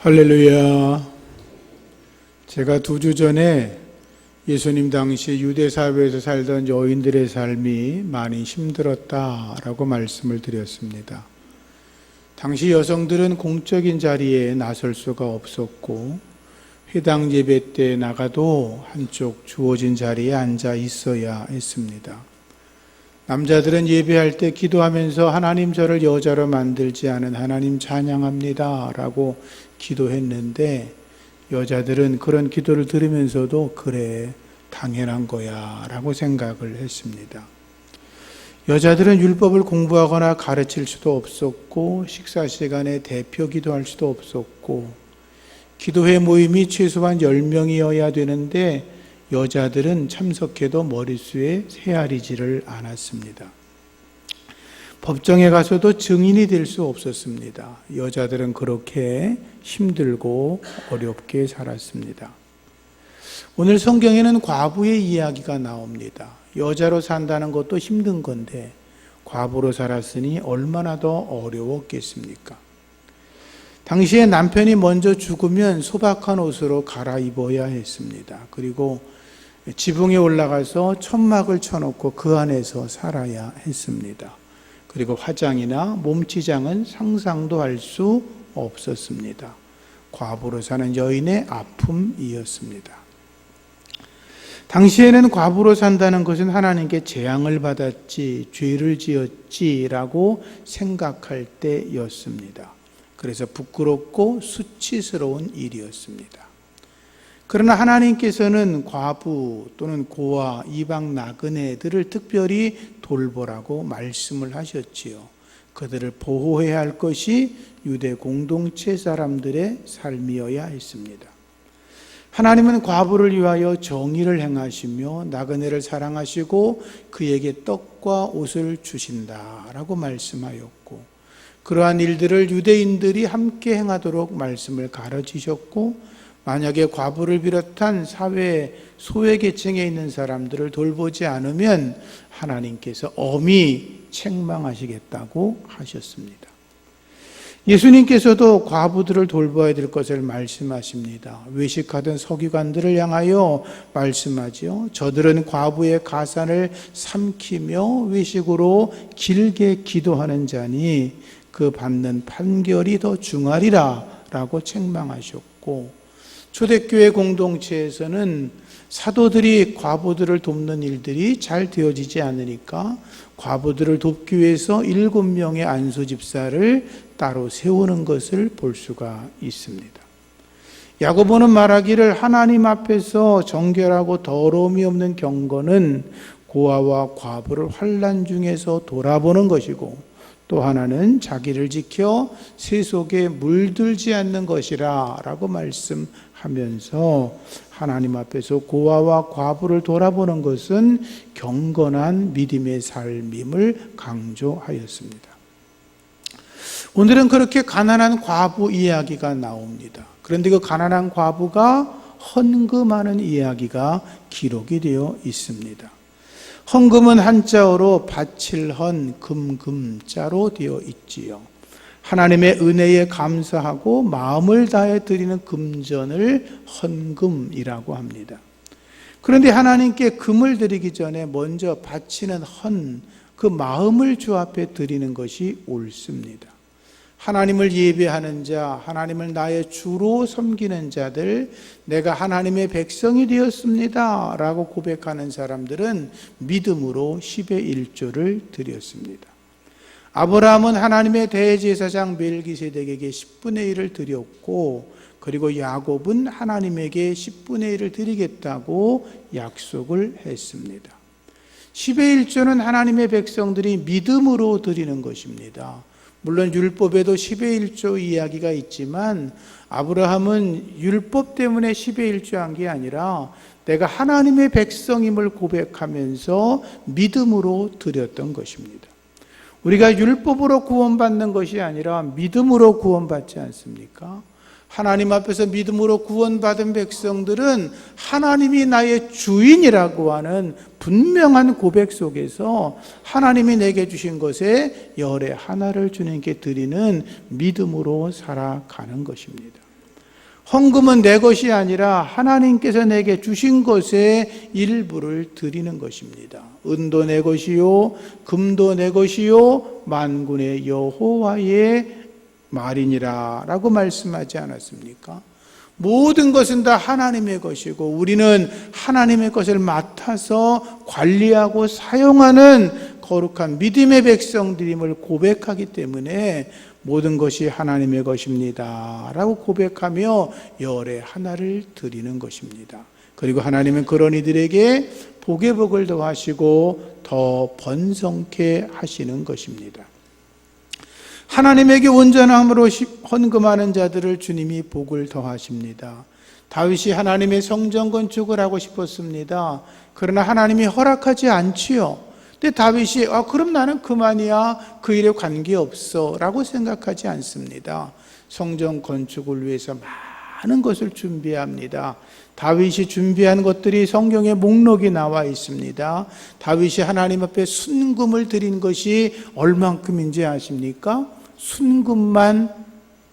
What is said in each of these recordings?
할렐루야. 제가 2주 전에 예수님 당시 유대 사회에서 살던 여인들의 삶이 많이 힘들었다라고 말씀을 드렸습니다. 당시 여성들은 공적인 자리에 나설 수가 없었고 회당 예배 때 나가도 한쪽 주어진 자리에 앉아 있어야 했습니다. 남자들은 예배할 때 기도하면서 하나님 저를 여자로 만들지 않은 하나님 찬양합니다 라고 기도했는데 여자들은 그런 기도를 들으면서도 그래 당연한 거야 라고 생각을 했습니다. 여자들은 율법을 공부하거나 가르칠 수도 없었고 식사 시간에 대표 기도할 수도 없었고 기도회 모임이 최소한 10명이어야 되는데 여자들은 참석해도 머릿수에 헤아리지를 않았습니다. 법정에 가서도 증인이 될 수 없었습니다. 여자들은 그렇게 힘들고 어렵게 살았습니다. 오늘 성경에는 과부의 이야기가 나옵니다. 여자로 산다는 것도 힘든 건데 과부로 살았으니 얼마나 더 어려웠겠습니까? 당시에 남편이 먼저 죽으면 소박한 옷으로 갈아입어야 했습니다. 그리고 지붕에 올라가서 천막을 쳐놓고 그 안에서 살아야 했습니다. 그리고 화장이나 몸치장은 상상도 할 수 없었습니다. 과부로 사는 여인의 아픔이었습니다. 당시에는 과부로 산다는 것은 하나님께 재앙을 받았지 죄를 지었지라고 생각할 때였습니다. 그래서 부끄럽고 수치스러운 일이었습니다. 그러나 하나님께서는 과부 또는 고아, 이방 나그네들을 특별히 돌보라고 말씀을 하셨지요. 그들을 보호해야 할 것이 유대 공동체 사람들의 삶이어야 했습니다. 하나님은 과부를 위하여 정의를 행하시며 나그네를 사랑하시고 그에게 떡과 옷을 주신다라고 말씀하였고 그러한 일들을 유대인들이 함께 행하도록 말씀을 가르치셨고 만약에 과부를 비롯한 사회 소외계층에 있는 사람들을 돌보지 않으면 하나님께서 엄히 책망하시겠다고 하셨습니다. 예수님께서도 과부들을 돌봐야 될 것을 말씀하십니다. 외식하던 서기관들을 향하여 말씀하지요. 저들은 과부의 가산을 삼키며 외식으로 길게 기도하는 자니 그 받는 판결이 더 중하리라 라고 책망하셨고 초대교회 공동체에서는 사도들이 과부들을 돕는 일들이 잘 되어지지 않으니까 과부들을 돕기 위해서 7명의 안수집사를 따로 세우는 것을 볼 수가 있습니다. 야고보는 말하기를 하나님 앞에서 정결하고 더러움이 없는 경건은 고아와 과부를 환난 중에서 돌아보는 것이고 또 하나는 자기를 지켜 세속에 물들지 않는 것이라 라고 말씀하면서 하나님 앞에서 고아와 과부를 돌아보는 것은 경건한 믿음의 삶임을 강조하였습니다. 오늘은 그렇게 가난한 과부 이야기가 나옵니다. 그런데 그 가난한 과부가 헌금하는 이야기가 기록이 되어 있습니다. 헌금은 한자어로 바칠 헌, 금자로 되어 있지요. 하나님의 은혜에 감사하고 마음을 다해 드리는 금전을 헌금이라고 합니다. 그런데 하나님께 금을 드리기 전에 먼저 바치는 헌, 그 마음을 주 앞에 드리는 것이 옳습니다. 하나님을 예배하는 자, 하나님을 나의 주로 섬기는 자들, 내가 하나님의 백성이 되었습니다 라고 고백하는 사람들은 믿음으로 10의 1조를 드렸습니다. 아브라함은 하나님의 대제사장 멜기세덱에게 10분의 1을 드렸고 그리고 야곱은 하나님에게 10분의 1을 드리겠다고 약속을 했습니다. 10의 1조는 하나님의 백성들이 믿음으로 드리는 것입니다. 물론 율법에도 10의 1조 이야기가 있지만 아브라함은 율법 때문에 10의 1조 한 게 아니라 내가 하나님의 백성임을 고백하면서 믿음으로 드렸던 것입니다. 우리가 율법으로 구원받는 것이 아니라 믿음으로 구원받지 않습니까? 하나님 앞에서 믿음으로 구원받은 백성들은 하나님이 나의 주인이라고 하는 분명한 고백 속에서 하나님이 내게 주신 것에 열의 하나를 주님께 드리는 믿음으로 살아가는 것입니다. 헌금은 내 것이 아니라 하나님께서 내게 주신 것의 일부를 드리는 것입니다. 은도 내 것이요 금도 내 것이요 만군의 여호와의 말이니라 라고 말씀하지 않았습니까? 모든 것은 다 하나님의 것이고 우리는 하나님의 것을 맡아서 관리하고 사용하는 거룩한 믿음의 백성들임을 고백하기 때문에 모든 것이 하나님의 것입니다 라고 고백하며 열의 하나를 드리는 것입니다. 그리고 하나님은 그런 이들에게 복의 복을 더하시고 더 번성케 하시는 것입니다. 하나님에게 온전함으로 헌금하는 자들을 주님이 복을 더하십니다. 다윗이 하나님의 성전 건축을 하고 싶었습니다. 그러나 하나님이 허락하지 않지요. 근데 다윗이 그럼 나는 그만이야, 그 일에 관계없어 라고 생각하지 않습니다. 성전 건축을 위해서 많은 것을 준비합니다. 다윗이 준비한 것들이 성경에 목록이 나와 있습니다. 다윗이 하나님 앞에 순금을 드린 것이 얼만큼인지 아십니까? 순금만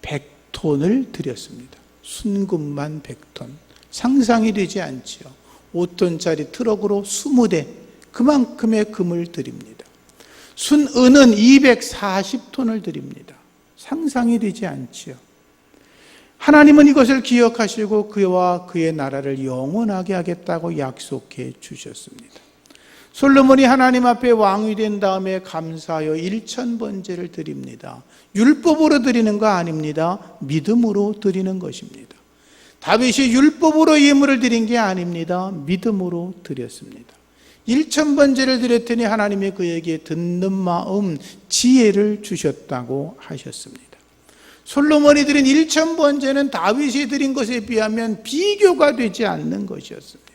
100톤을 드렸습니다. 순금만 100톤. 상상이 되지 않지요. 5톤짜리 트럭으로 20대 그만큼의 금을 드립니다. 순은은 240톤을 드립니다. 상상이 되지 않지요. 하나님은 이것을 기억하시고 그와 그의 나라를 영원하게 하겠다고 약속해 주셨습니다. 솔로몬이 하나님 앞에 왕이 된 다음에 감사하여 1000번제를 드립니다. 율법으로 드리는 거 아닙니다. 믿음으로 드리는 것입니다. 다윗이 율법으로 예물을 드린 게 아닙니다. 믿음으로 드렸습니다. 1000번제를 드렸더니 하나님이 그에게 듣는 마음, 지혜를 주셨다고 하셨습니다. 솔로몬이 드린 1000번제는 다윗이 드린 것에 비하면 비교가 되지 않는 것이었습니다.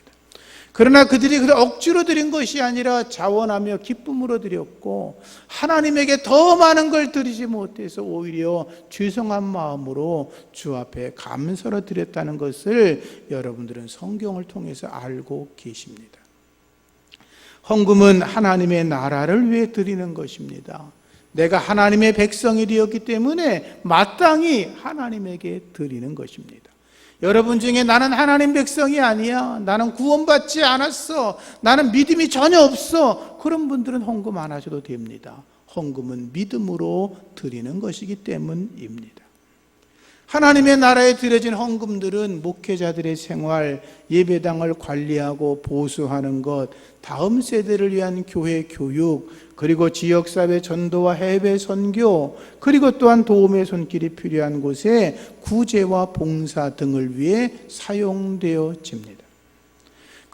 그러나 그들이 억지로 드린 것이 아니라 자원하며 기쁨으로 드렸고 하나님에게 더 많은 걸 드리지 못해서 오히려 죄송한 마음으로 주 앞에 감사로 드렸다는 것을 여러분들은 성경을 통해서 알고 계십니다. 헌금은 하나님의 나라를 위해 드리는 것입니다. 내가 하나님의 백성이 되었기 때문에 마땅히 하나님에게 드리는 것입니다. 여러분 중에 나는 하나님 백성이 아니야, 나는 구원받지 않았어, 나는 믿음이 전혀 없어, 그런 분들은 헌금 안 하셔도 됩니다. 헌금은 믿음으로 드리는 것이기 때문입니다. 하나님의 나라에 드려진 헌금들은 목회자들의 생활, 예배당을 관리하고 보수하는 것, 다음 세대를 위한 교회 교육, 그리고 지역사회 전도와 해외 선교, 그리고 또한 도움의 손길이 필요한 곳에 구제와 봉사 등을 위해 사용되어집니다.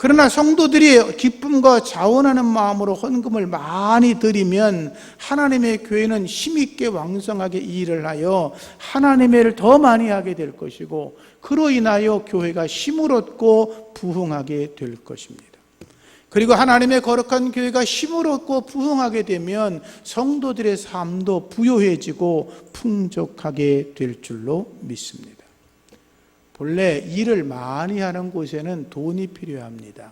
그러나 성도들이 기쁨과 자원하는 마음으로 헌금을 많이 드리면 하나님의 교회는 힘있게 왕성하게 일을 하여 하나님의 일을 더 많이 하게 될 것이고 그로 인하여 교회가 힘을 얻고 부흥하게 될 것입니다. 그리고 하나님의 거룩한 교회가 힘을 얻고 부흥하게 되면 성도들의 삶도 부요해지고 풍족하게 될 줄로 믿습니다. 본래 일을 많이 하는 곳에는 돈이 필요합니다.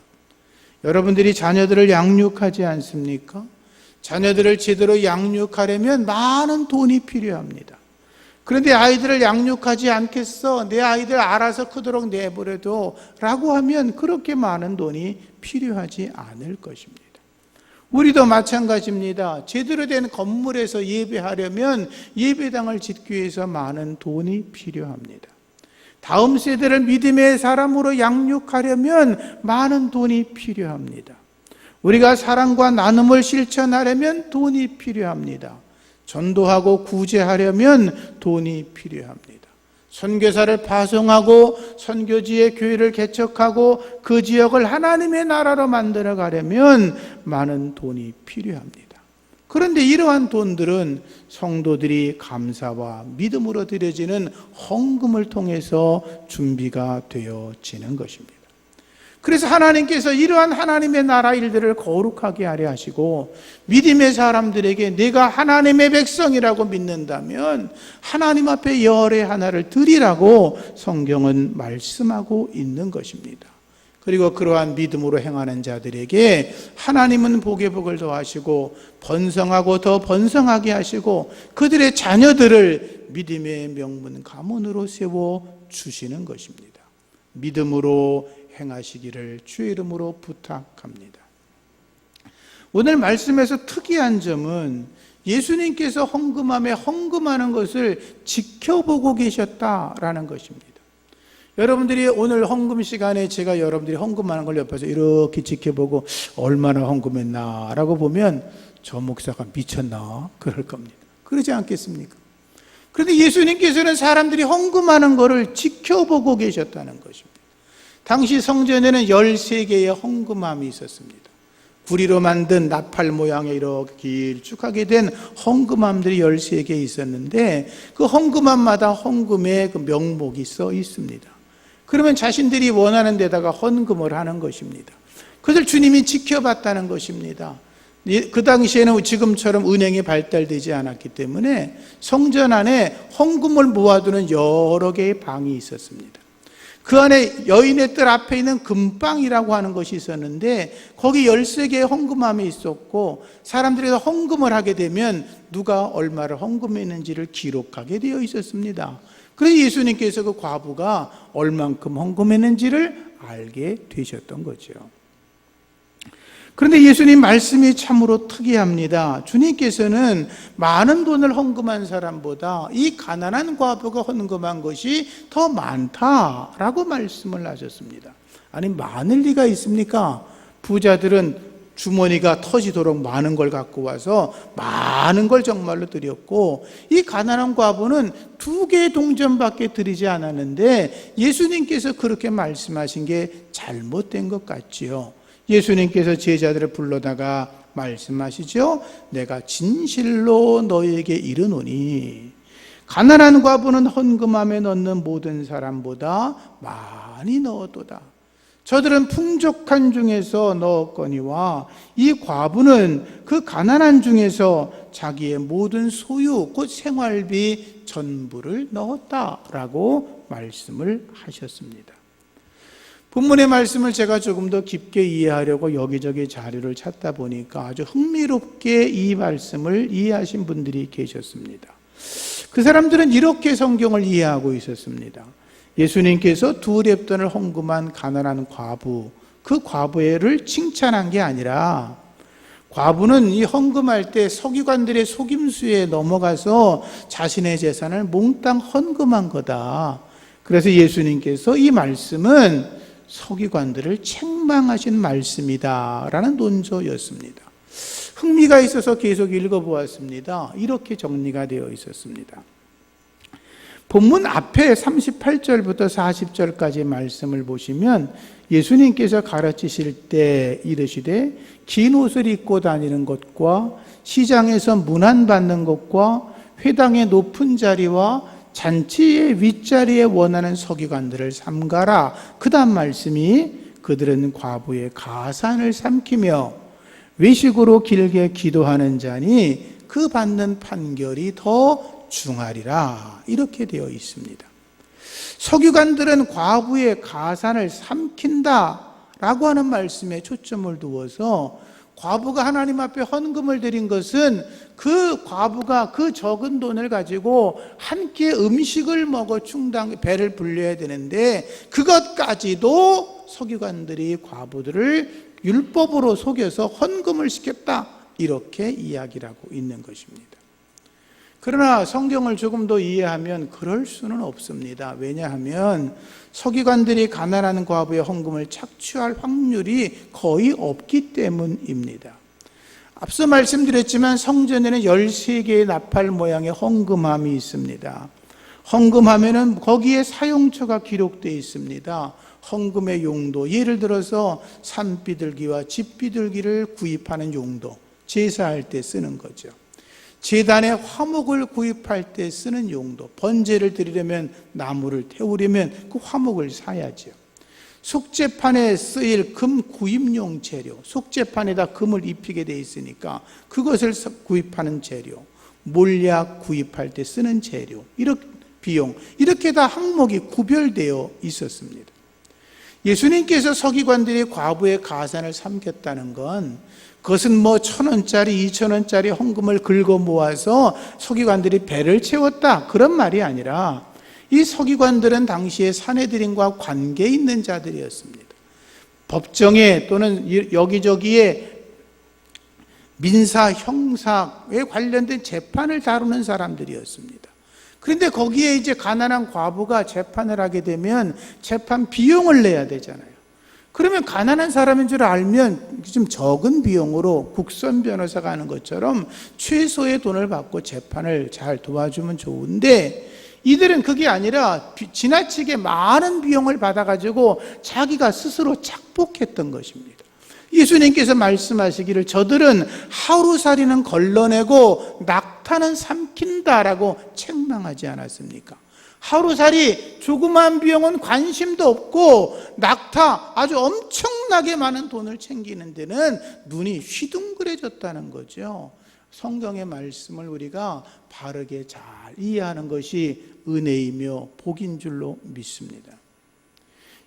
여러분들이 자녀들을 양육하지 않습니까? 자녀들을 제대로 양육하려면 많은 돈이 필요합니다. 그런데 아이들을 양육하지 않겠어, 내 아이들 알아서 크도록 내버려둬 라고 하면 그렇게 많은 돈이 필요하지 않을 것입니다. 우리도 마찬가지입니다. 제대로 된 건물에서 예배하려면 예배당을 짓기 위해서 많은 돈이 필요합니다. 다음 세대를 믿음의 사람으로 양육하려면 많은 돈이 필요합니다. 우리가 사랑과 나눔을 실천하려면 돈이 필요합니다. 전도하고 구제하려면 돈이 필요합니다. 선교사를 파송하고 선교지의 교회를 개척하고 그 지역을 하나님의 나라로 만들어 가려면 많은 돈이 필요합니다. 그런데 이러한 돈들은 성도들이 감사와 믿음으로 드려지는 헌금을 통해서 준비가 되어지는 것입니다. 그래서 하나님께서 이러한 하나님의 나라 일들을 거룩하게 하려 하시고 믿음의 사람들에게 내가 하나님의 백성이라고 믿는다면 하나님 앞에 열의 하나를 드리라고 성경은 말씀하고 있는 것입니다. 그리고 그러한 믿음으로 행하는 자들에게 하나님은 복의 복을 더하시고 번성하고 더 번성하게 하시고 그들의 자녀들을 믿음의 명문 가문으로 세워 주시는 것입니다. 믿음으로 행하시기를 주의 이름으로 부탁합니다. 오늘 말씀에서 특이한 점은 예수님께서 헌금함에 헌금하는 것을 지켜보고 계셨다라는 것입니다. 여러분들이 오늘 헌금 시간에 제가 여러분들이 헌금하는 걸 옆에서 이렇게 지켜보고 얼마나 헌금했나 라고 보면 저 목사가 미쳤나 그럴 겁니다. 그러지 않겠습니까? 그런데 예수님께서는 사람들이 헌금하는 것을 지켜보고 계셨다는 것입니다. 당시 성전에는 13개의 헌금함이 있었습니다. 구리로 만든 나팔 모양의 이렇게 길쭉하게 된 헌금함들이 13개 있었는데 그 헌금함마다 헌금의 그 명목이 써 있습니다. 그러면 자신들이 원하는 데다가 헌금을 하는 것입니다. 그것을 주님이 지켜봤다는 것입니다. 그 당시에는 지금처럼 은행이 발달되지 않았기 때문에 성전 안에 헌금을 모아두는 여러 개의 방이 있었습니다. 그 안에 여인의 뜰 앞에 있는 금방이라고 하는 것이 있었는데 거기 13개의 헌금함이 있었고 사람들이 헌금을 하게 되면 누가 얼마를 헌금했는지를 기록하게 되어 있었습니다. 그래서 예수님께서 그 과부가 얼만큼 헌금했는지를 알게 되셨던 거죠. 그런데 예수님 말씀이 참으로 특이합니다. 주님께서는 많은 돈을 헌금한 사람보다 이 가난한 과부가 헌금한 것이 더 많다라고 말씀을 하셨습니다. 아니 많을 리가 있습니까? 부자들은 주머니가 터지도록 많은 걸 갖고 와서 많은 걸 정말로 드렸고 이 가난한 과부는 2개의 동전밖에 드리지 않았는데 예수님께서 그렇게 말씀하신 게 잘못된 것 같지요. 예수님께서 제자들을 불러다가 말씀하시죠. 내가 진실로 너희에게 이르노니 가난한 과부는 헌금함에 넣는 모든 사람보다 많이 넣었도다. 저들은 풍족한 중에서 넣었거니와 이 과부는 그 가난한 중에서 자기의 모든 소유 곧 생활비 전부를 넣었다라고 말씀을 하셨습니다. 본문의 말씀을 제가 조금 더 깊게 이해하려고 여기저기 자료를 찾다 보니까 아주 흥미롭게 이 말씀을 이해하신 분들이 계셨습니다. 그 사람들은 이렇게 성경을 이해하고 있었습니다. 예수님께서 2렙돈을 헌금한 가난한 과부, 그 과부를 칭찬한 게 아니라 과부는 이 헌금할 때 서기관들의 속임수에 넘어가서 자신의 재산을 몽땅 헌금한 거다. 그래서 예수님께서 이 말씀은 서기관들을 책망하신 말씀이다라는 논조였습니다. 흥미가 있어서 계속 읽어보았습니다. 이렇게 정리가 되어 있었습니다. 본문 앞에 38절부터 40절까지 말씀을 보시면 예수님께서 가르치실 때 이르시되 긴 옷을 입고 다니는 것과 시장에서 문안받는 것과 회당의 높은 자리와 잔치의 윗자리에 원하는 서기관들을 삼가라. 그 다음 말씀이 그들은 과부의 가산을 삼키며 외식으로 길게 기도하는 자니 그 받는 판결이 더 중하리라. 이렇게 되어 있습니다. 서기관들은 과부의 가산을 삼킨다라고 하는 말씀에 초점을 두어서 과부가 하나님 앞에 헌금을 드린 것은 그 과부가 그 적은 돈을 가지고 한 끼 음식을 먹어 충당 배를 불려야 되는데 그것까지도 서기관들이 과부들을 율법으로 속여서 헌금을 시켰다. 이렇게 이야기를 하고 있는 것입니다. 그러나 성경을 조금 더 이해하면 그럴 수는 없습니다. 왜냐하면 서기관들이 가난한 과부의 헌금을 착취할 확률이 거의 없기 때문입니다. 앞서 말씀드렸지만 성전에는 13개의 나팔 모양의 헌금함이 있습니다. 헌금함에는 거기에 사용처가 기록되어 있습니다. 헌금의 용도, 예를 들어서 산비둘기와 집비둘기를 구입하는 용도, 제사할 때 쓰는 거죠. 제단에 화목을 구입할 때 쓰는 용도, 번제를 드리려면 나무를 태우려면 그 화목을 사야죠. 속죄판에 쓰일 금 구입용 재료, 속죄판에다 금을 입히게 돼 있으니까 그것을 구입하는 재료, 몰약 구입할 때 쓰는 재료, 이렇게 비용, 이렇게 다 항목이 구별되어 있었습니다. 예수님께서 서기관들이 과부의 가산을 삼켰다는 건 그것은 뭐 1,000원짜리, 2,000원짜리 헌금을 긁어 모아서 서기관들이 배를 채웠다, 그런 말이 아니라 이 서기관들은 당시에 산헤드린과 관계 있는 자들이었습니다. 법정에 또는 여기저기에 민사, 형사에 관련된 재판을 다루는 사람들이었습니다. 그런데 거기에 이제 가난한 과부가 재판을 하게 되면 재판 비용을 내야 되잖아요. 그러면 가난한 사람인 줄 알면 좀 적은 비용으로 국선 변호사가 하는 것처럼 최소의 돈을 받고 재판을 잘 도와주면 좋은데, 이들은 그게 아니라 지나치게 많은 비용을 받아가지고 자기가 스스로 착복했던 것입니다. 예수님께서 말씀하시기를 저들은 하루살이는 걸러내고 낙타는 삼킨다라고 책망하지 않았습니까? 하루살이 조그만 비용은 관심도 없고 낙타 아주 엄청나게 많은 돈을 챙기는 데는 눈이 휘둥그레졌다는 거죠. 성경의 말씀을 우리가 바르게 잘 이해하는 것이 은혜이며 복인 줄로 믿습니다.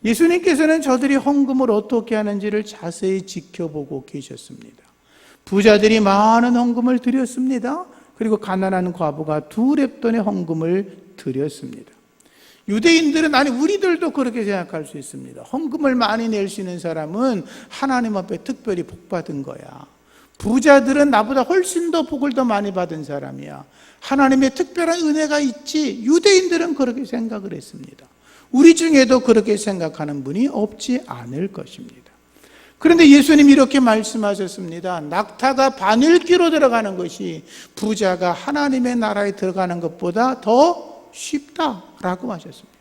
예수님께서는 저들이 헌금을 어떻게 하는지를 자세히 지켜보고 계셨습니다. 부자들이 많은 헌금을 드렸습니다. 그리고 가난한 과부가 2렙돈의 헌금을 드렸습니다. 유대인들은, 아니 우리들도 그렇게 생각할 수 있습니다. 헌금을 많이 낼 수 있는 사람은 하나님 앞에 특별히 복 받은 거야. 부자들은 나보다 훨씬 더 복을 더 많이 받은 사람이야. 하나님의 특별한 은혜가 있지. 유대인들은 그렇게 생각을 했습니다. 우리 중에도 그렇게 생각하는 분이 없지 않을 것입니다. 그런데 예수님이 이렇게 말씀하셨습니다. 낙타가 바늘귀로 들어가는 것이 부자가 하나님의 나라에 들어가는 것보다 더 쉽다라고 하셨습니다.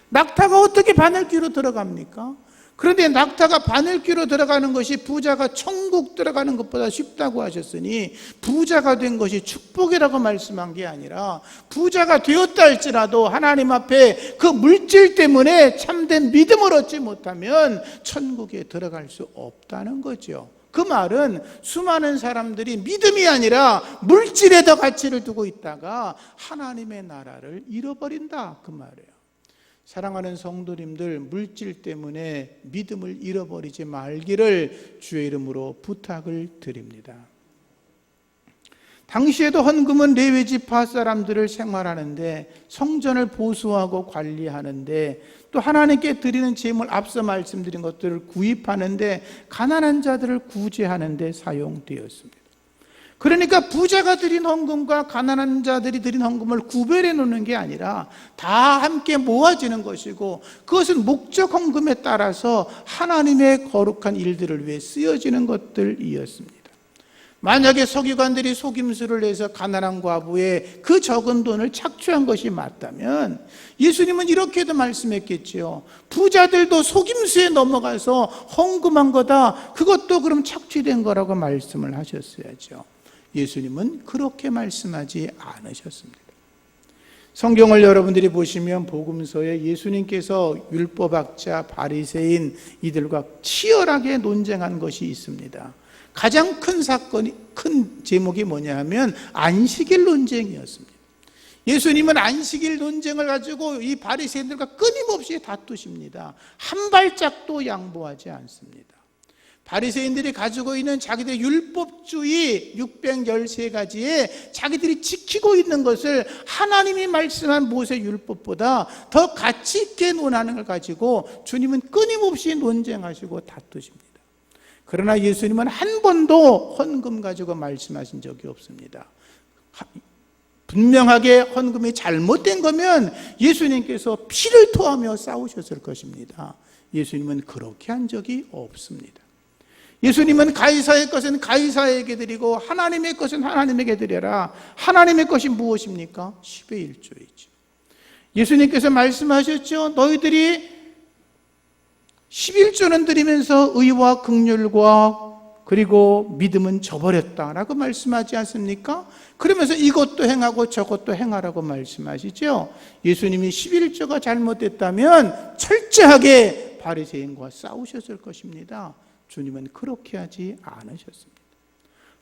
낙타가 어떻게 바늘귀로 들어갑니까? 그런데 낙타가 바늘귀로 들어가는 것이 부자가 천국 들어가는 것보다 쉽다고 하셨으니 부자가 된 것이 축복이라고 말씀한 게 아니라 부자가 되었다 할지라도 하나님 앞에 그 물질 때문에 참된 믿음을 얻지 못하면 천국에 들어갈 수 없다는 거죠. 그 말은 수많은 사람들이 믿음이 아니라 물질에 더 가치를 두고 있다가 하나님의 나라를 잃어버린다, 그 말이에요. 사랑하는 성도님들, 물질 때문에 믿음을 잃어버리지 말기를 주의 이름으로 부탁을 드립니다. 당시에도 헌금은 레위 지파 사람들을 생활하는데, 성전을 보수하고 관리하는데, 또 하나님께 드리는 제물, 앞서 말씀드린 것들을 구입하는데, 가난한 자들을 구제하는 데 사용되었습니다. 그러니까 부자가 드린 헌금과 가난한 자들이 드린 헌금을 구별해 놓는 게 아니라 다 함께 모아지는 것이고, 그것은 목적 헌금에 따라서 하나님의 거룩한 일들을 위해 쓰여지는 것들이었습니다. 만약에 서기관들이 속임수를 내서 가난한 과부의 그 적은 돈을 착취한 것이 맞다면 예수님은 이렇게도 말씀했겠지요. 부자들도 속임수에 넘어가서 헌금한 거다, 그것도 그럼 착취된 거라고 말씀을 하셨어야죠. 예수님은 그렇게 말씀하지 않으셨습니다. 성경을 여러분들이 보시면 복음서에 예수님께서 율법학자, 바리새인 이들과 치열하게 논쟁한 것이 있습니다. 가장 큰 사건이, 큰 제목이 뭐냐 하면 안식일 논쟁이었습니다. 예수님은 안식일 논쟁을 가지고 이 바리새인들과 끊임없이 다투십니다. 한 발짝도 양보하지 않습니다. 바리새인들이 가지고 있는 자기들의 율법주의 613가지에 자기들이 지키고 있는 것을 하나님이 말씀한 모세 율법보다 더 가치 있게 논하는 걸 가지고 주님은 끊임없이 논쟁하시고 다투십니다. 그러나 예수님은 한 번도 헌금 가지고 말씀하신 적이 없습니다. 분명하게 헌금이 잘못된 거면 예수님께서 피를 토하며 싸우셨을 것입니다. 예수님은 그렇게 한 적이 없습니다. 예수님은 가이사의 것은 가이사에게 드리고 하나님의 것은 하나님에게 드려라. 하나님의 것이 무엇입니까? 10의 1조이죠. 예수님께서 말씀하셨죠. 너희들이 11조는 드리면서 의와 긍휼과 그리고 믿음은 저버렸다라고 말씀하지 않습니까? 그러면서 이것도 행하고 저것도 행하라고 말씀하시죠. 예수님이 11조가 잘못됐다면 철저하게 바리새인과 싸우셨을 것입니다. 주님은 그렇게 하지 않으셨습니다.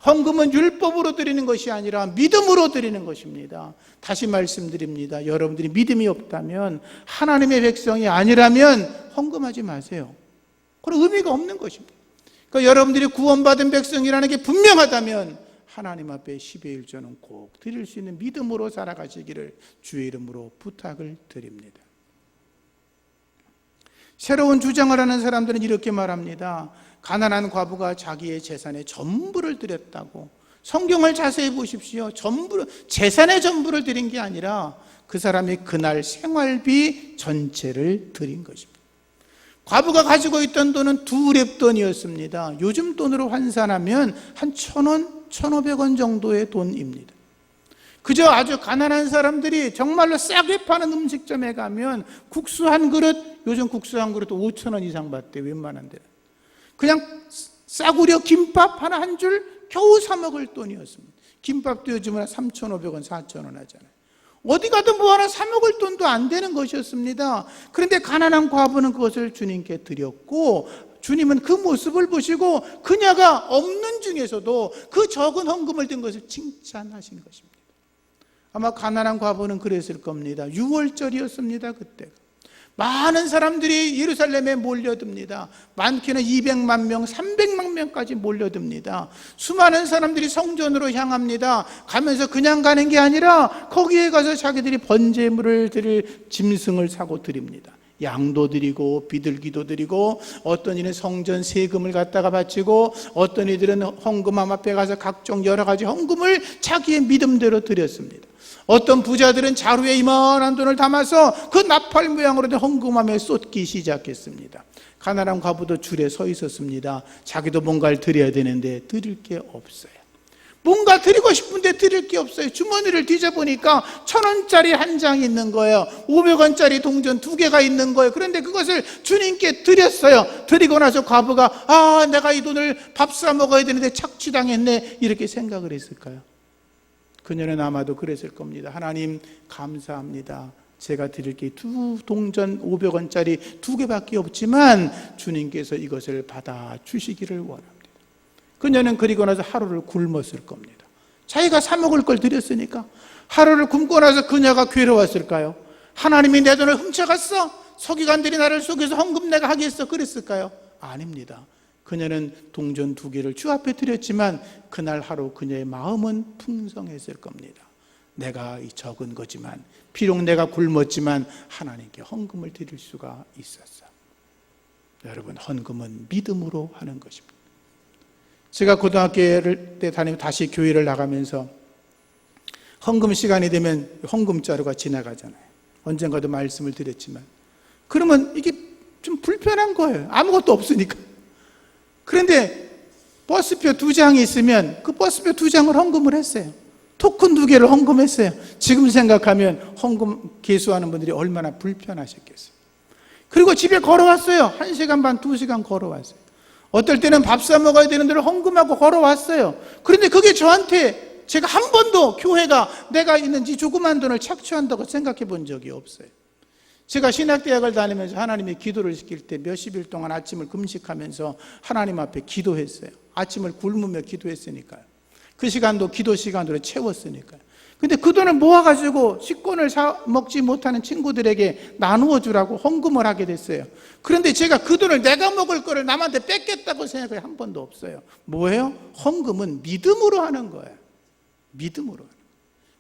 헌금은 율법으로 드리는 것이 아니라 믿음으로 드리는 것입니다. 다시 말씀드립니다. 여러분들이 믿음이 없다면, 하나님의 백성이 아니라면 헌금하지 마세요. 그런 의미가 없는 것입니다. 그러니까 여러분들이 구원받은 백성이라는 게 분명하다면 하나님 앞에 10의 1조는 꼭 드릴 수 있는 믿음으로 살아가시기를 주의 이름으로 부탁을 드립니다. 새로운 주장을 하는 사람들은 이렇게 말합니다. 가난한 과부가 자기의 재산의 전부를 드렸다고. 성경을 자세히 보십시오. 재산의 전부를 드린 게 아니라 그 사람이 그날 생활비 전체를 드린 것입니다. 과부가 가지고 있던 돈은 2렙돈이었습니다. 요즘 돈으로 환산하면 한 1,000원, 1,500원 정도의 돈입니다. 그저 아주 가난한 사람들이 정말로 싸게 파는 음식점에 가면 국수 한 그릇, 요즘 국수 한 그릇도 5,000원 이상 받대, 웬만한 데는. 그냥 싸구려 김밥 하나 한 줄 겨우 사 먹을 돈이었습니다. 김밥도 요즘은 3,500원, 4,000원 하잖아요. 어디 가도 뭐 하나 사 먹을 돈도 안 되는 것이었습니다. 그런데 가난한 과부는 그것을 주님께 드렸고, 주님은 그 모습을 보시고 그녀가 없는 중에서도 그 적은 헌금을 든 것을 칭찬하신 것입니다. 아마 가난한 과부는 그랬을 겁니다. 6월절이었습니다. 그때가 많은 사람들이 예루살렘에 몰려듭니다. 많게는 200만 명, 300만 명까지 몰려듭니다. 수많은 사람들이 성전으로 향합니다. 가면서 그냥 가는 게 아니라 거기에 가서 자기들이 번제물을 드릴 짐승을 사고 드립니다. 양도 드리고 비둘기도 드리고, 어떤 이는 성전 세금을 갖다가 바치고, 어떤 이들은 헌금함 앞에 가서 각종 여러 가지 헌금을 자기의 믿음대로 드렸습니다. 어떤 부자들은 자루에 이만한 돈을 담아서 그 나팔 모양으로 된 헌금함에 쏟기 시작했습니다. 가난한 과부도 줄에 서 있었습니다. 자기도 뭔가를 드려야 되는데 드릴 게 없어요. 뭔가 드리고 싶은데 드릴 게 없어요. 주머니를 뒤져보니까 1,000원짜리 한 장이 있는 거예요. 500원짜리 동전 2개가 있는 거예요. 그런데 그것을 주님께 드렸어요. 드리고 나서 과부가 내가 이 돈을 밥 사 먹어야 되는데 착취당했네, 이렇게 생각을 했을까요? 그녀는 아마도 그랬을 겁니다. 하나님 감사합니다. 제가 드릴 게 동전 500원짜리 2개밖에 없지만 주님께서 이것을 받아주시기를 원합니다. 그녀는 그리고 나서 하루를 굶었을 겁니다. 자기가 사 먹을 걸 드렸으니까. 하루를 굶고 나서 그녀가 괴로웠을까요? 하나님이 내 돈을 훔쳐갔어? 서기관들이 나를 속여서 헌금 내가 하겠어? 그랬을까요? 아닙니다. 그녀는 동전 2개를 주 앞에 드렸지만 그날 하루 그녀의 마음은 풍성했을 겁니다. 내가 이 적은 거지만, 비록 내가 굶었지만 하나님께 헌금을 드릴 수가 있었어. 여러분, 헌금은 믿음으로 하는 것입니다. 제가 고등학교 때 다니면 다시 교회를 나가면서 헌금 시간이 되면 헌금 자루가 지나가잖아요. 언젠가도 말씀을 드렸지만, 그러면 이게 좀 불편한 거예요. 아무것도 없으니까. 그런데 버스표 2장이 있으면 그 버스표 2장을 헌금을 했어요. 토큰 2개를 헌금했어요. 지금 생각하면 헌금 개수하는 분들이 얼마나 불편하셨겠어요. 그리고 집에 걸어왔어요. 1시간 반, 2시간 걸어왔어요. 어떨 때는 밥 사 먹어야 되는 데를 헌금하고 걸어왔어요. 그런데 그게 저한테, 제가 한 번도 교회가 내가 있는지 조그만 돈을 착취한다고 생각해 본 적이 없어요. 제가 신학대학을 다니면서 하나님의 기도를 시킬 때 몇십 일 동안 아침을 금식하면서 하나님 앞에 기도했어요. 아침을 굶으며 기도했으니까요. 그 시간도 기도 시간으로 채웠으니까요. 근데 그 돈을 모아가지고 식권을 사 먹지 못하는 친구들에게 나누어 주라고 헌금을 하게 됐어요. 그런데 제가 그 돈을 내가 먹을 거를 남한테 뺏겠다고 생각이 한 번도 없어요. 뭐예요? 헌금은 믿음으로 하는 거예요. 믿음으로.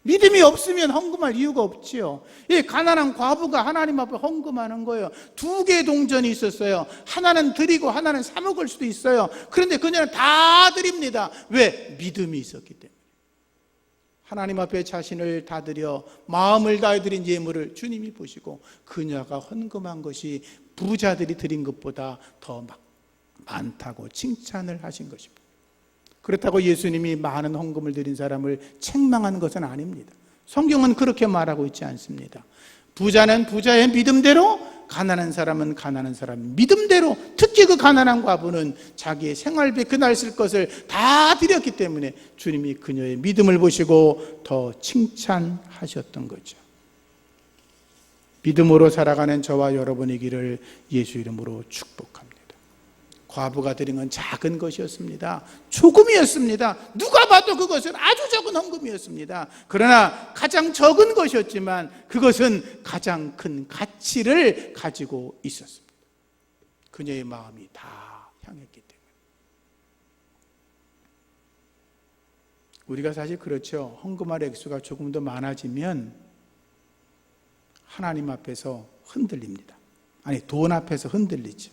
믿음이 없으면 헌금할 이유가 없지요. 이 가난한 과부가 하나님 앞에 헌금하는 거예요. 2개의 동전이 있었어요. 하나는 드리고 하나는 사 먹을 수도 있어요. 그런데 그녀는 다 드립니다. 왜? 믿음이 있었기 때문에. 하나님 앞에 자신을 다 드려 마음을 다해 드린 예물을 주님이 보시고 그녀가 헌금한 것이 부자들이 드린 것보다 더 많다고 칭찬을 하신 것입니다. 그렇다고 예수님이 많은 헌금을 드린 사람을 책망하는 것은 아닙니다. 성경은 그렇게 말하고 있지 않습니다. 부자는 부자의 믿음대로, 가난한 사람은 가난한 사람 믿음대로, 특히 그 가난한 과부는 자기의 생활비 그날 쓸 것을 다 드렸기 때문에 주님이 그녀의 믿음을 보시고 더 칭찬하셨던 거죠. 믿음으로 살아가는 저와 여러분이기를 예수 이름으로 축복합니다. 과부가 드린 건 작은 것이었습니다. 조금이었습니다. 누가 봐도 그것은 아주 적은 헌금이었습니다. 그러나 가장 적은 것이었지만 그것은 가장 큰 가치를 가지고 있었습니다. 그녀의 마음이 다 향했기 때문에. 우리가 사실 그렇죠. 헌금할 액수가 조금 더 많아지면 하나님 앞에서 흔들립니다. 아니, 돈 앞에서 흔들리죠.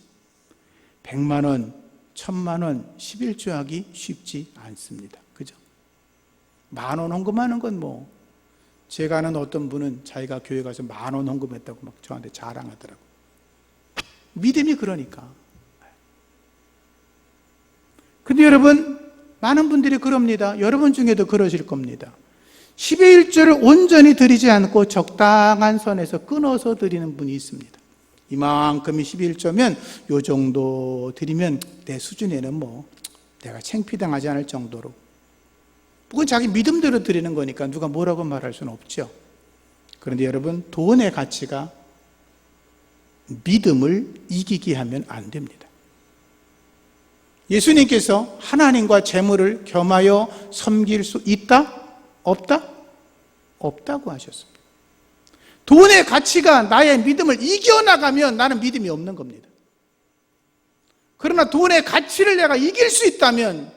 100만 원, 1000만 원 11조 하기 쉽지 않습니다. 그죠? 10,000원 헌금하는 건 뭐, 제가 아는 어떤 분은 자기가 교회 가서 10,000원 헌금했다고 막 저한테 자랑하더라고요. 믿음이 그러니까. 근데 여러분, 많은 분들이 그럽니다. 여러분 중에도 그러실 겁니다. 10의 1조를 온전히 드리지 않고 적당한 선에서 끊어서 드리는 분이 있습니다. 이만큼이 10의 1조면 요 정도 드리면 내 수준에는 뭐 내가 창피당하지 않을 정도로, 그건 자기 믿음대로 드리는 거니까 누가 뭐라고 말할 수는 없죠. 그런데 여러분, 돈의 가치가 믿음을 이기게 하면 안 됩니다. 예수님께서 하나님과 재물을 겸하여 섬길 수 있다? 없다? 없다고 하셨습니다. 돈의 가치가 나의 믿음을 이겨나가면 나는 믿음이 없는 겁니다. 그러나 돈의 가치를 내가 이길 수 있다면,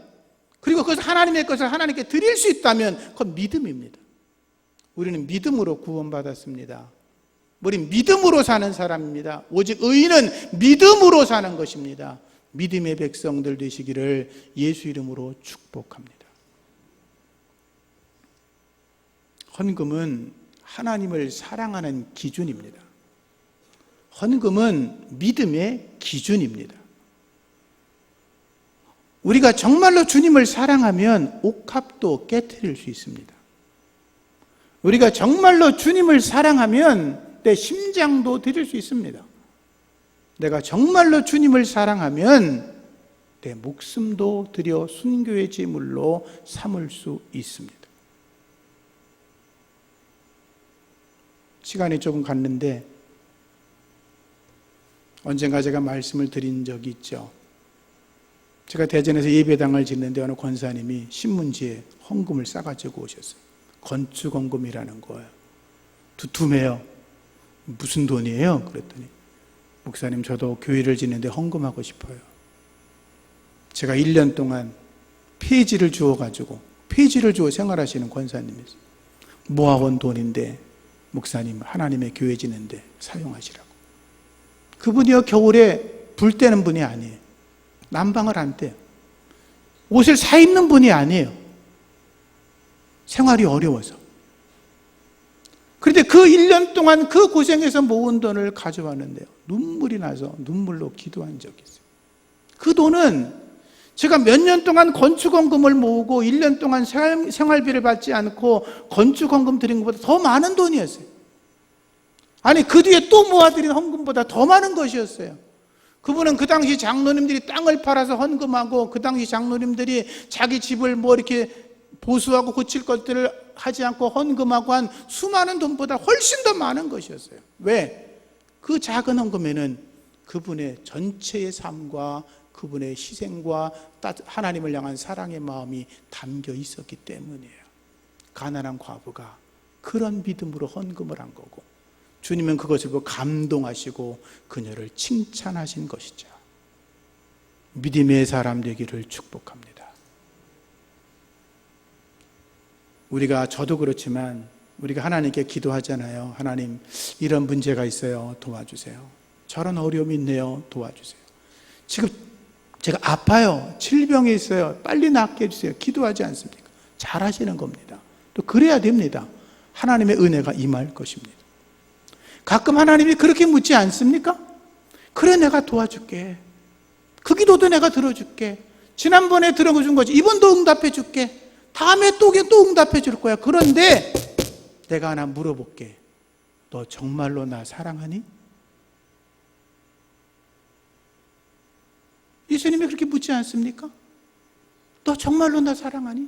그리고 그것을 하나님의 것을 하나님께 드릴 수 있다면 그건 믿음입니다. 우리는 믿음으로 구원받았습니다. 우리는 믿음으로 사는 사람입니다. 오직 의인은 믿음으로 사는 것입니다. 믿음의 백성들 되시기를 예수 이름으로 축복합니다. 헌금은 하나님을 사랑하는 기준입니다. 헌금은 믿음의 기준입니다. 우리가 정말로 주님을 사랑하면 옥합도 깨트릴 수 있습니다. 우리가 정말로 주님을 사랑하면 내 심장도 드릴 수 있습니다. 내가 정말로 주님을 사랑하면 내 목숨도 드려 순교의 제물로 삼을 수 있습니다. 시간이 조금 갔는데 언젠가 제가 말씀을 드린 적이 있죠. 제가 대전에서 예배당을 짓는데 어느 권사님이 신문지에 헌금을 싸가지고 오셨어요. 건축헌금이라는 거예요. 두툼해요. 무슨 돈이에요? 그랬더니, 목사님, 저도 교회를 짓는데 헌금하고 싶어요. 제가 1년 동안 폐지를 주어가지고, 폐지를 주어 생활하시는 권사님이었어요. 모아온 돈인데 목사님, 하나님의 교회 짓는데 사용하시라고. 그분이요, 겨울에 불 떼는 분이 아니에요. 난방을 안 떼요. 옷을 사 입는 분이 아니에요. 생활이 어려워서. 그런데 그 1년 동안 그 고생해서 모은 돈을 가져왔는데요, 눈물이 나서 눈물로 기도한 적이 있어요. 그 돈은 제가 몇 년 동안 건축헌금을 모으고 1년 동안 생활비를 받지 않고 건축헌금 드린 것보다 더 많은 돈이었어요. 아니, 그 뒤에 또 모아드린 헌금보다 더 많은 것이었어요. 그분은 그 당시 장로님들이 땅을 팔아서 헌금하고, 그 당시 장로님들이 자기 집을 뭐 이렇게 보수하고 고칠 것들을 하지 않고 헌금하고 한 수많은 돈보다 훨씬 더 많은 것이었어요. 왜? 그 작은 헌금에는 그분의 전체의 삶과 그분의 희생과 하나님을 향한 사랑의 마음이 담겨 있었기 때문이에요. 가난한 과부가 그런 믿음으로 헌금을 한 거고, 주님은 그것을 보고 감동하시고 그녀를 칭찬하신 것이죠. 믿음의 사람 되기를 축복합니다. 우리가, 저도 그렇지만 우리가 하나님께 기도하잖아요. 하나님, 이런 문제가 있어요. 도와주세요. 저런 어려움이 있네요. 도와주세요. 지금 제가 아파요. 질병이 있어요. 빨리 낫게 해주세요. 기도하지 않습니까? 잘하시는 겁니다. 또 그래야 됩니다. 하나님의 은혜가 임할 것입니다. 가끔 하나님이 그렇게 묻지 않습니까? 그래, 내가 도와줄게. 그 기도도 내가 들어줄게. 지난번에 들어준 거지, 이번도 응답해 줄게. 다음에 또 응답해 줄 거야. 그런데 내가 하나 물어볼게. 너 정말로 나 사랑하니? 예수님이 그렇게 묻지 않습니까? 너 정말로 나 사랑하니?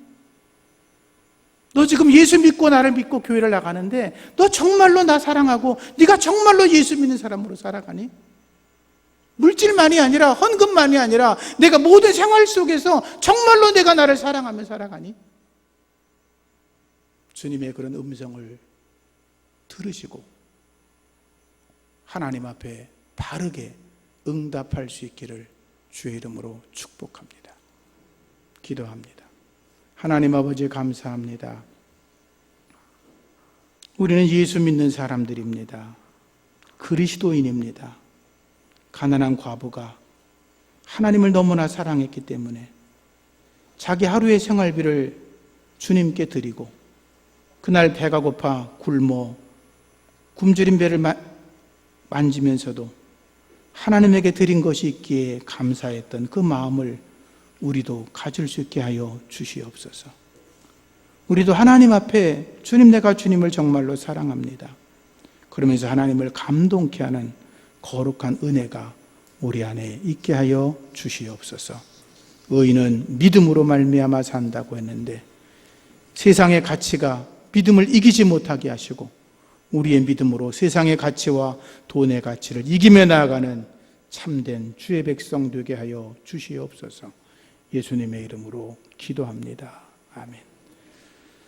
너 지금 예수 믿고 나를 믿고 교회를 나가는데 너 정말로 나 사랑하고 네가 정말로 예수 믿는 사람으로 살아가니? 물질만이 아니라, 헌금만이 아니라 내가 모든 생활 속에서 정말로 내가 나를 사랑하며 살아가니? 주님의 그런 음성을 들으시고 하나님 앞에 바르게 응답할 수 있기를 주의 이름으로 축복합니다. 기도합니다. 하나님 아버지 감사합니다. 우리는 예수 믿는 사람들입니다. 그리스도인입니다. 가난한 과부가 하나님을 너무나 사랑했기 때문에 자기 하루의 생활비를 주님께 드리고 그날 배가 고파 굶어 굶주린 배를 만지면서도 하나님에게 드린 것이 있기에 감사했던 그 마음을 우리도 가질 수 있게 하여 주시옵소서. 우리도 하나님 앞에 주님, 내가 주님을 정말로 사랑합니다. 그러면서 하나님을 감동케 하는 거룩한 은혜가 우리 안에 있게 하여 주시옵소서. 의인은 믿음으로 말미암아 산다고 했는데 세상의 가치가 믿음을 이기지 못하게 하시고 우리의 믿음으로 세상의 가치와 돈의 가치를 이기며 나아가는 참된 주의 백성 되게 하여 주시옵소서. 예수님의 이름으로 기도합니다. 아멘.